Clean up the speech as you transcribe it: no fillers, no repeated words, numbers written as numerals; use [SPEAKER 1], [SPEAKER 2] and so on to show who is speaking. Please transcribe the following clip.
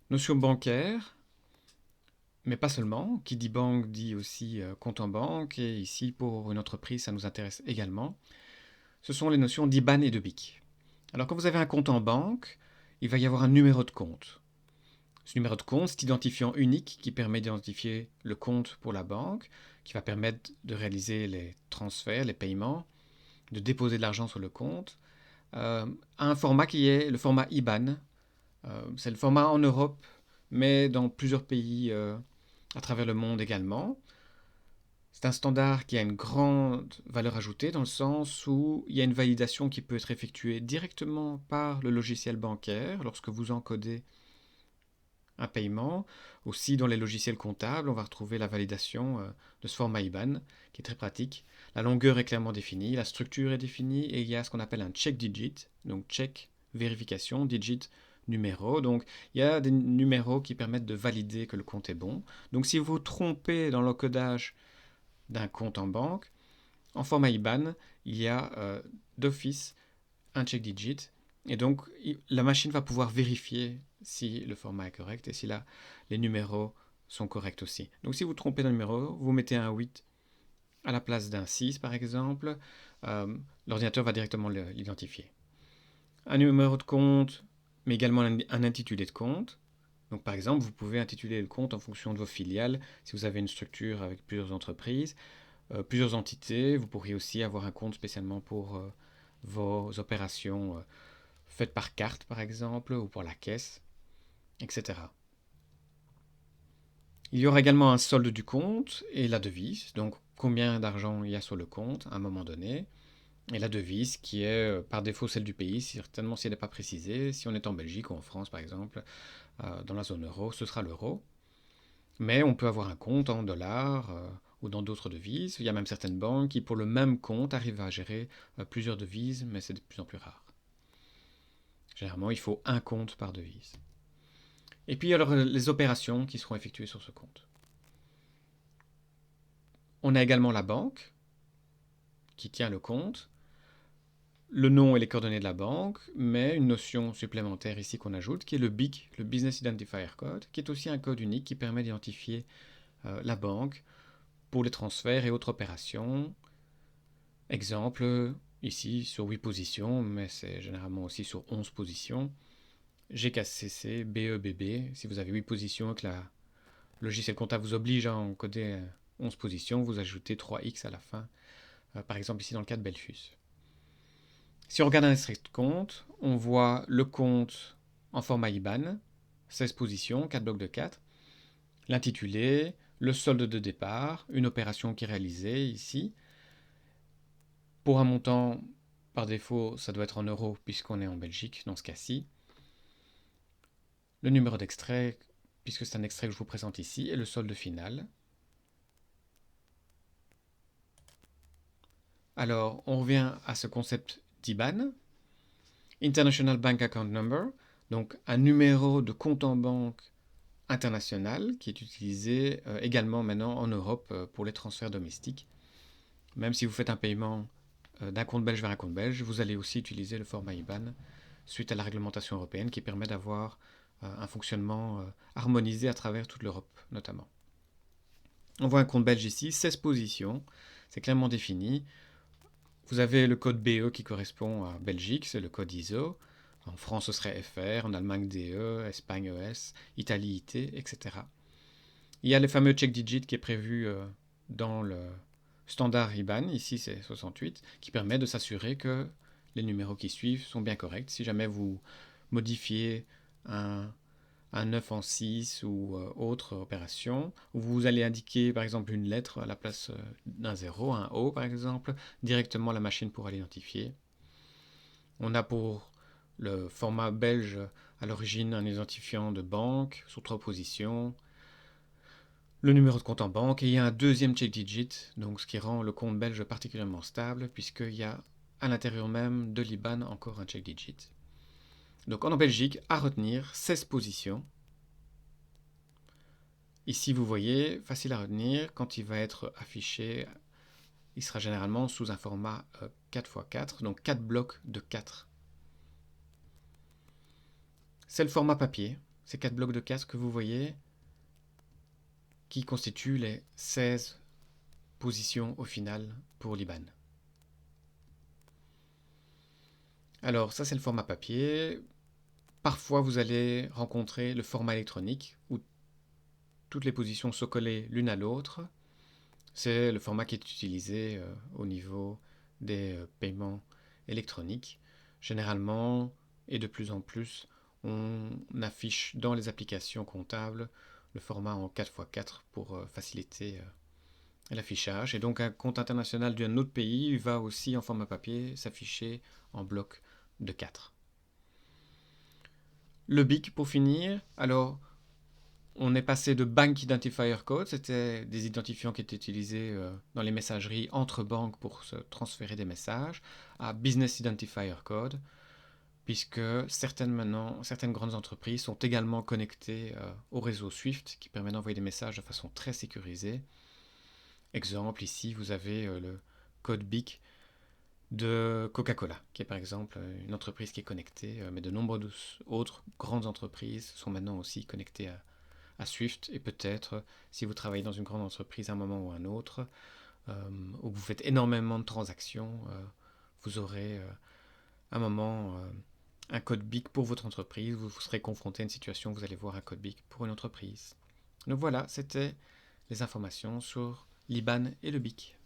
[SPEAKER 1] Notion bancaire, mais pas seulement. Qui dit banque dit aussi compte en banque, et ici, pour une entreprise, ça nous intéresse également. Ce sont les notions d'IBAN et de BIC. Alors, quand vous avez un compte en banque, il va y avoir un numéro de compte. Ce numéro de compte, c'est identifiant unique qui permet d'identifier le compte pour la banque, qui va permettre de réaliser les transferts, les paiements, de déposer de l'argent sur le compte, à un format qui est le format IBAN. C'est le format en Europe, mais dans plusieurs pays à travers le monde également. C'est un standard qui a une grande valeur ajoutée dans le sens où il y a une validation qui peut être effectuée directement par le logiciel bancaire lorsque vous encodez un paiement. Aussi, dans les logiciels comptables, on va retrouver la validation de ce format IBAN, qui est très pratique. La longueur est clairement définie, la structure est définie, et il y a ce qu'on appelle un check digit, donc check, vérification, digit, numéro. Donc, il y a des numéros qui permettent de valider que le compte est bon. Donc, si vous vous trompez dans l'encodage d'un compte en banque, en format IBAN, il y a d'office un check digit. Et donc, la machine va pouvoir vérifier si le format est correct et si là, les numéros sont corrects aussi. Donc, si vous trompez d'un numéro, vous mettez un 8 à la place d'un 6, par exemple, l'ordinateur va directement l'identifier. Un numéro de compte, mais également un intitulé de compte. Donc, par exemple, vous pouvez intituler le compte en fonction de vos filiales. Si vous avez une structure avec plusieurs entreprises, plusieurs entités, vous pourriez aussi avoir un compte spécialement pour vos opérations faites par carte par exemple, ou pour la caisse, etc. Il y aura également un solde du compte et la devise, donc combien d'argent il y a sur le compte à un moment donné, et la devise qui est par défaut celle du pays, certainement si elle n'est pas précisée. Si on est en Belgique ou en France par exemple, dans la zone euro, ce sera l'euro. Mais on peut avoir un compte en dollars ou dans d'autres devises. Il y a même certaines banques qui, pour le même compte, arrivent à gérer plusieurs devises, mais c'est de plus en plus rare. Généralement, il faut un compte par devise. Et puis, alors, les opérations qui seront effectuées sur ce compte. On a également la banque qui tient le compte, le nom et les coordonnées de la banque, mais une notion supplémentaire ici qu'on ajoute, qui est le BIC, le Business Identifier Code, qui est aussi un code unique qui permet d'identifier la banque pour les transferts et autres opérations. Exemple, ici sur 8 positions, mais c'est généralement aussi sur 11 positions. GKCC, BEBB, si vous avez 8 positions et que la logiciel comptable vous oblige à encoder 11 positions, vous ajoutez 3x à la fin, par exemple ici dans le cas de Belfus. Si on regarde un extrait de compte, on voit le compte en format IBAN, 16 positions, 4 blocs de 4, l'intitulé, le solde de départ, une opération qui est réalisée ici. Pour un montant, par défaut, ça doit être en euros puisqu'on est en Belgique dans ce cas-ci. Le numéro d'extrait, puisque c'est un extrait que je vous présente ici, et le solde final. Alors, on revient à ce concept d'IBAN, International Bank Account Number, donc un numéro de compte en banque international qui est utilisé également maintenant en Europe pour les transferts domestiques. Même si vous faites un paiement d'un compte belge vers un compte belge, vous allez aussi utiliser le format IBAN suite à la réglementation européenne qui permet d'avoir un fonctionnement harmonisé à travers toute l'Europe notamment. On voit un compte belge ici, 16 positions, c'est clairement défini. Vous avez le code BE qui correspond à Belgique, c'est le code ISO. En France, ce serait FR, en Allemagne DE, Espagne ES, Italie IT, etc. Il y a le fameux check digit qui est prévu dans le standard IBAN, ici c'est 68, qui permet de s'assurer que les numéros qui suivent sont bien corrects. Si jamais vous modifiez un 9 en 6 ou autre opération, où vous allez indiquer par exemple une lettre à la place d'un 0, un O par exemple, directement la machine pourra l'identifier. On a pour le format belge à l'origine un identifiant de banque sur 3 positions, le numéro de compte en banque, et il y a un deuxième check digit, donc ce qui rend le compte belge particulièrement stable, puisqu'il y a à l'intérieur même de l'IBAN encore un check digit. Donc en Belgique, à retenir 16 positions. Ici, vous voyez, facile à retenir, quand il va être affiché, il sera généralement sous un format 4x4, donc 4 blocs de 4. C'est le format papier, ces 4 blocs de cases que vous voyez, qui constituent les 16 positions au final pour l'IBAN. Alors ça c'est le format papier. Parfois vous allez rencontrer le format électronique où toutes les positions sont collées l'une à l'autre. C'est le format qui est utilisé au niveau des paiements électroniques. Généralement, et de plus en plus, on affiche dans les applications comptables le format en 4x4 pour faciliter l'affichage. Et donc un compte international d'un autre pays va aussi en format papier s'afficher en bloc de 4. Le BIC pour finir, alors on est passé de Bank Identifier Code, c'était des identifiants qui étaient utilisés dans les messageries entre banques pour se transférer des messages, à Business Identifier Code, puisque certaines grandes entreprises sont également connectées au réseau SWIFT qui permet d'envoyer des messages de façon très sécurisée. Exemple, ici vous avez le code BIC de Coca-Cola, qui est par exemple une entreprise qui est connectée, mais de nombreuses autres grandes entreprises sont maintenant aussi connectées à Swift, et peut-être, si vous travaillez dans une grande entreprise à un moment ou à un autre, où vous faites énormément de transactions, vous aurez un moment un code BIC pour votre entreprise, vous serez confronté à une situation où vous allez voir un code BIC pour une entreprise. Donc voilà, c'était les informations sur l'IBAN et le BIC.